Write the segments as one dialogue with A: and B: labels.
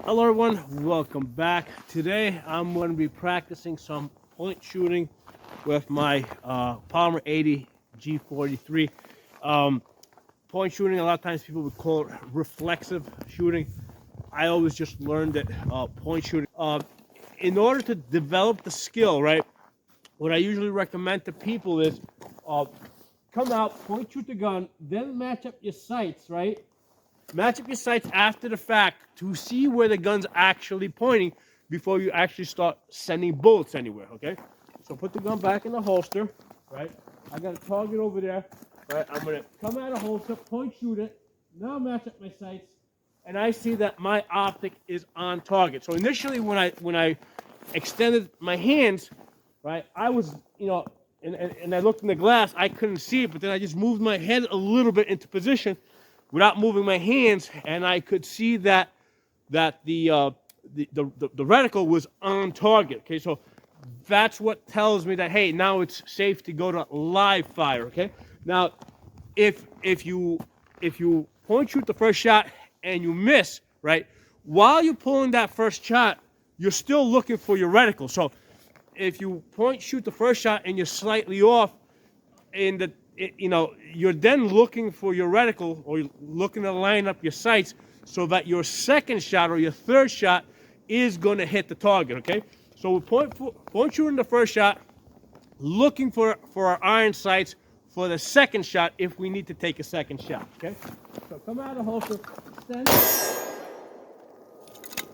A: Hello everyone, welcome back. Today I'm going to be practicing some point shooting with my Polymer 80 G43. Point shooting, a lot of times people would call it reflexive shooting. I always just learned that point shooting. In order to develop the skill, right, what I usually recommend to people is come out, point shoot the gun, then match up your sights, right? Match up your sights after the fact to see where the gun's actually pointing before you actually start sending bullets anywhere, okay? So put the gun back in the holster, right? I got a target over there, right? I'm gonna come out of holster, point shoot it, now match up my sights, and I see that my optic is on target. So initially when I extended my hands, right, I was, and I looked in the glass, I couldn't see it, but then I just moved my head a little bit into position without moving my hands, and I could see that the reticle was on target. Okay, so that's what tells me that, hey, now it's safe to go to live fire. Okay, now if you point shoot the first shot and you miss, right, while you're pulling that first shot, you're still looking for your reticle. So if you point shoot the first shot and you're slightly off in the you're then looking for your reticle, or you're looking to line up your sights so that your second shot or your third shot is going to hit the target, okay? So we're point shooting the first shot, looking for our iron sights for the second shot if we need to take a second shot, okay? So come out of the holster, stand up.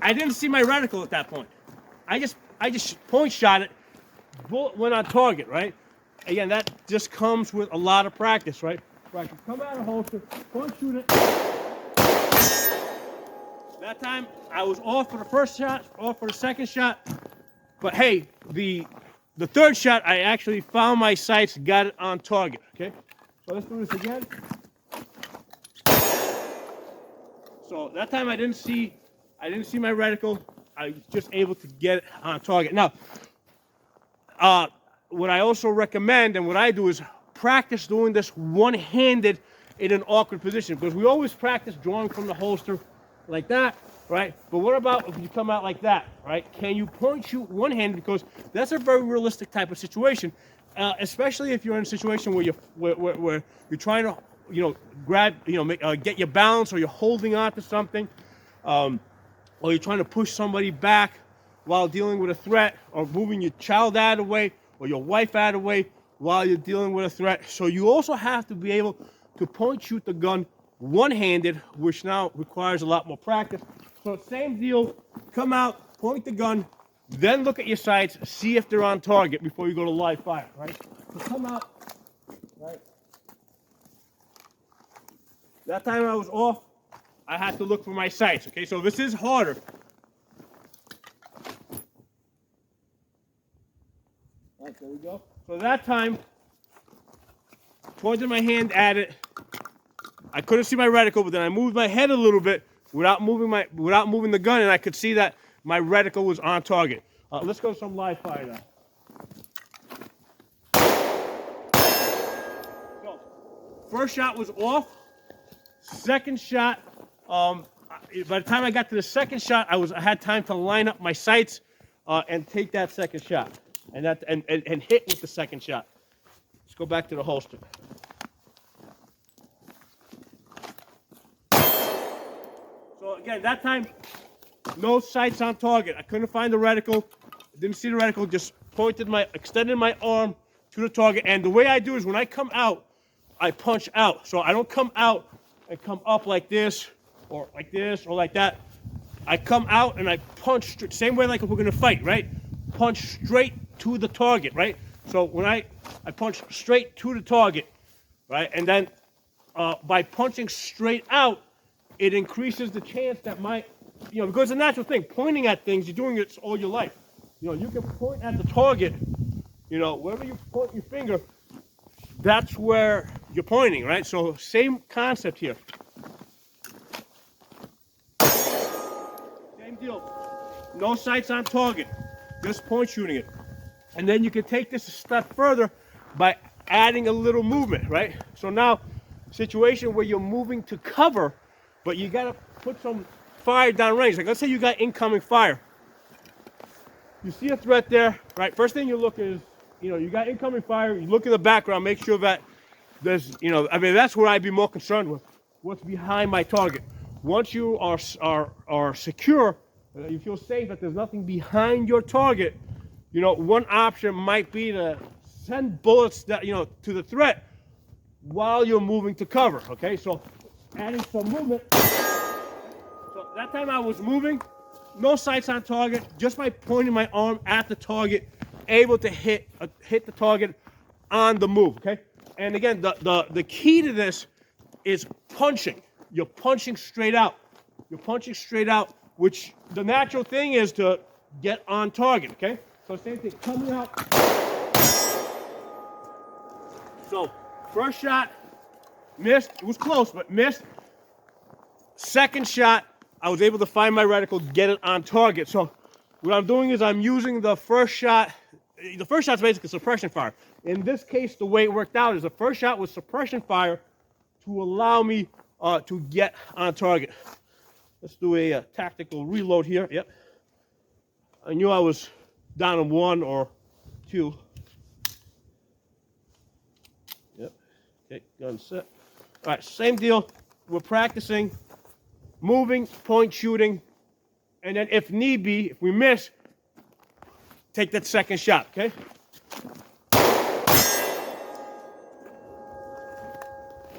A: I didn't see my reticle at that point. I just point shot it, bullet went on target, right? Again, that just comes with a lot of practice, right? Practice. Come out of holster, point shoot it. That time, I was off for the first shot, off for the second shot. But hey, the third shot, I actually found my sights, got it on target, okay? So let's do this again. So that time I didn't see my reticle. I was just able to get it on target. Now, what I also recommend and what I do is practice doing this one-handed in an awkward position, because we always practice drawing from the holster like that, right? But what about if you come out like that, right? Can you point shoot one-handed? Because that's a very realistic type of situation, especially if you're in a situation where you're trying to grab, get your balance, or you're holding on to something, or you're trying to push somebody back while dealing with a threat, or moving your child out of the way, or your wife out of the way while you're dealing with a threat. So you also have to be able to point shoot the gun one-handed, which now requires a lot more practice. So same deal, come out, point the gun, then look at your sights, see if they're on target before you go to live fire, right? So come out, right? That time I was off, I had to look for my sights, okay? So this is harder. All right, there we go. So that time, pointed my hand at it. I couldn't see my reticle, but then I moved my head a little bit without moving the gun, and I could see that my reticle was on target. Let's go to some live fire now. So, first shot was off. Second shot, by the time I got to the second shot, I had time to line up my sights and take that second shot. And hit with the second shot. Let's go back to the holster. So again, that time, no sights on target. I couldn't find the reticle. Didn't see the reticle. Just extended my arm to the target. And the way I do is when I come out, I punch out. So I don't come out and come up like this, or like this, or like that. I come out and I punch straight. Same way like if we're gonna fight, right? Punch straight to the target, right? So when I punch straight to the target, right? And then by punching straight out, it increases the chance that because it's a natural thing. Pointing at things, you're doing it all your life. You can point at the target, wherever you point your finger, that's where you're pointing, right? So same concept here. Same deal. No sights on target, just point shooting it. And then you can take this a step further by adding a little movement, right? So now, situation where you're moving to cover, but you gotta put some fire downrange. Like, let's say you got incoming fire. You see a threat there, right? First thing you look is, you got incoming fire. You look in the background, make sure that there's, I mean, that's what I'd be more concerned with. What's behind my target? Once you are secure, you feel safe that there's nothing behind your target. One option might be to send bullets that to the threat while you're moving to cover. Okay, so adding some movement. So that time I was moving, no sights on target, just by pointing my arm at the target, able to hit the target on the move. Okay, and again, the key to this is punching. You're punching straight out. You're punching straight out, which the natural thing is to get on target. Okay, so same thing, coming out. So first shot, missed. It was close, but missed. Second shot, I was able to find my reticle, get it on target. So what I'm doing is I'm using the first shot. The first shot's basically suppression fire. In this case, the way it worked out is the first shot was suppression fire to allow me to get on target. Let's do a tactical reload here. Yep. I knew I was down to 1 or 2. Yep. Okay, gun set. All right, same deal. We're practicing moving, point shooting, and then if need be, if we miss, take that second shot, okay?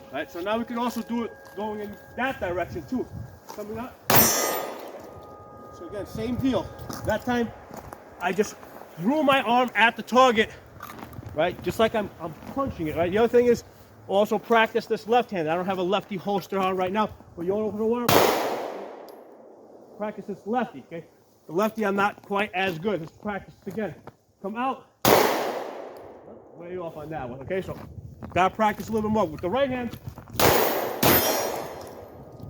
A: All right, so now we can also do it going in that direction too. Coming up. So again, same deal. That time, I just threw my arm at the target, right? Just like I'm punching it, right? The other thing is also practice this left hand. I don't have a lefty holster on right now, but you want to practice this lefty, okay? The lefty, I'm not quite as good. Let's practice it again. Come out. Way off on that one, okay? So, gotta practice a little bit more with the right hand.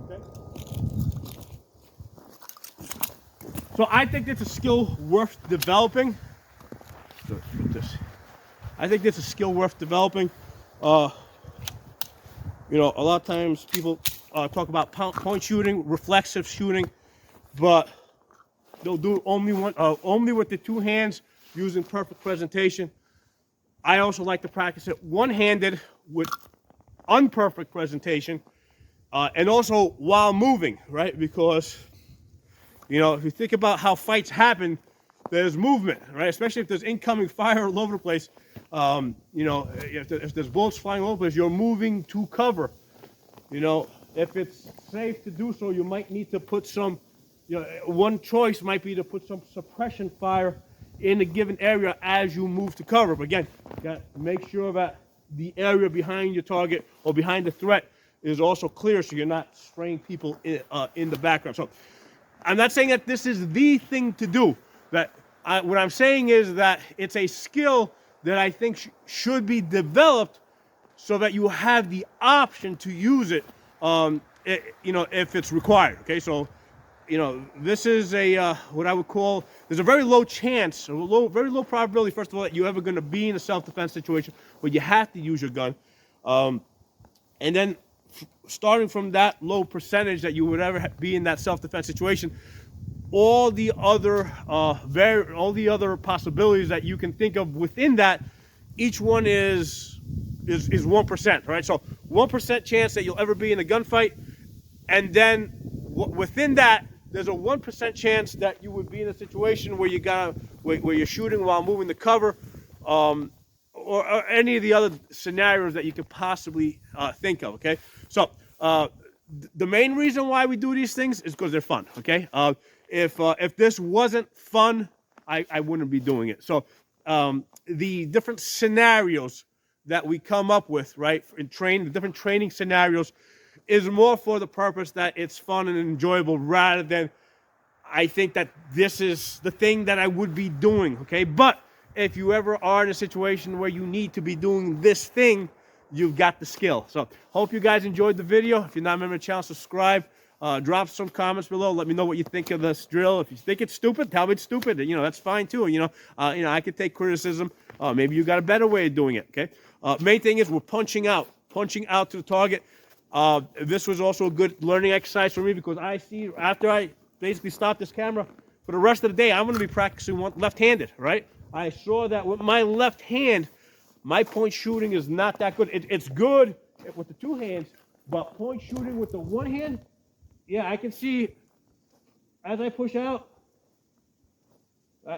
A: Okay. So I think it's a skill worth developing. So let's put this. I think it's a skill worth developing. A lot of times people talk about point shooting, reflexive shooting, but they'll do it only with the two hands using perfect presentation. I also like to practice it one-handed with unperfect presentation, and also while moving, right? Because, if you think about how fights happen, there's movement, right? Especially if there's incoming fire all over the place. If there's bullets flying all over the place, you're moving to cover. If it's safe to do so, you might need to put some, one choice might be to put some suppression fire in a given area as you move to cover. But again, you got to make sure that the area behind your target or behind the threat is also clear, so you're not spraying people in the background. So I'm not saying that this is the thing to do. What I'm saying is that it's a skill that I think should be developed so that you have the option to use it, if it's required. Okay, so this is what I would call, there's a very low chance, very low probability, first of all, that you're ever going to be in a self-defense situation where you have to use your gun. And then starting from that low percentage that you would ever be in that self-defense situation, all the other possibilities that you can think of within that, each one is 1%, right? So 1% chance that you'll ever be in a gunfight, and then within that, there's a 1% chance that you would be in a situation where where you're shooting while moving to cover, or any of the other scenarios that you could possibly think of. Okay, so the main reason why we do these things is because they're fun. Okay, if this wasn't fun, I wouldn't be doing it. So the different scenarios that we come up with, right, in training, the different training scenarios, is more for the purpose that it's fun and enjoyable, rather than I think that this is the thing that I would be doing, okay? But if you ever are in a situation where you need to be doing this thing, you've got the skill. So hope you guys enjoyed the video. If you're not a member of the channel, subscribe. Drop some comments below. Let me know what you think of this drill. If you think it's stupid, tell me it's stupid. That's fine too. I could take criticism. Maybe you got a better way of doing it, okay? Main thing is we're punching out to the target. This was also a good learning exercise for me because I see after I basically stop this camera for the rest of the day, I'm going to be practicing left-handed, right? I saw that with my left hand, my point shooting is not that good. It's good with the two hands, but point shooting with the one hand, yeah, I can see as I push out.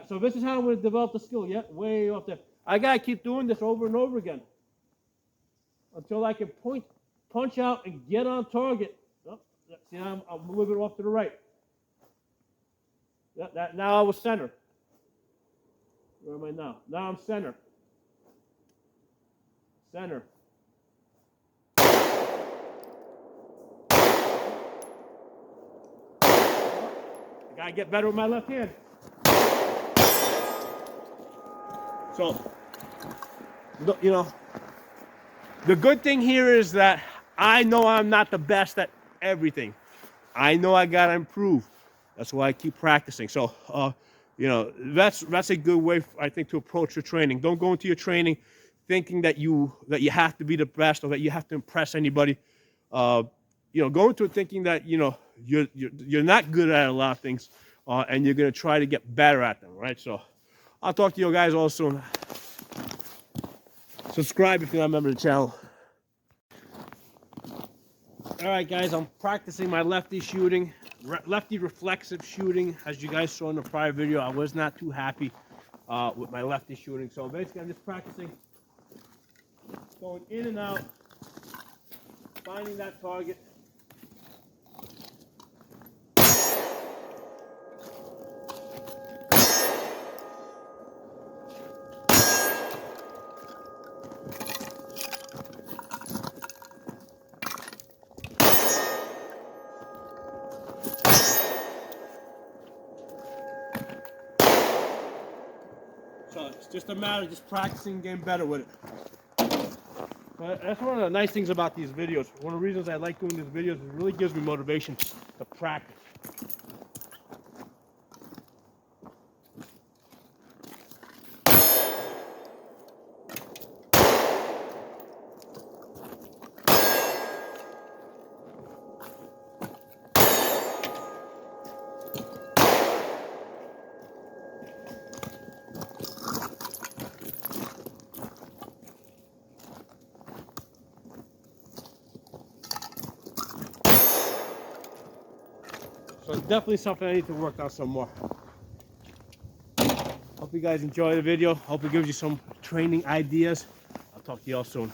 A: So this is how I'm going to develop the skill. Yeah, way off there. I got to keep doing this over and over again until I can punch out, and get on target. Oh, see, I'm a little bit off to the right. Now I was center. Where am I now? Now I'm center. Center. I gotta get better with my left hand. So, you know, the good thing here is that I know I'm not the best at everything. I know I gotta improve. That's why I keep practicing. So, you know, that's a good way, I think, to approach your training. Don't go into your training thinking that you have to be the best or that you have to impress anybody. You know, go into it thinking that, you know, you're not good at a lot of things, and you're gonna try to get better at them, right? So, I'll talk to you guys all soon. Subscribe if you're not a member of the channel. All right, guys, I'm practicing my lefty shooting, lefty reflexive shooting. As you guys saw in the prior video, I was not too happy with my lefty shooting. So basically, I'm just practicing going in and out, finding that target. So it's just a matter of just practicing, getting better with it. But that's one of the nice things about these videos. One of the reasons I like doing these videos is it really gives me motivation to practice. So it's definitely something I need to work on some more. Hope you guys enjoy the video. Hope it gives you some training ideas. I'll talk to you all soon.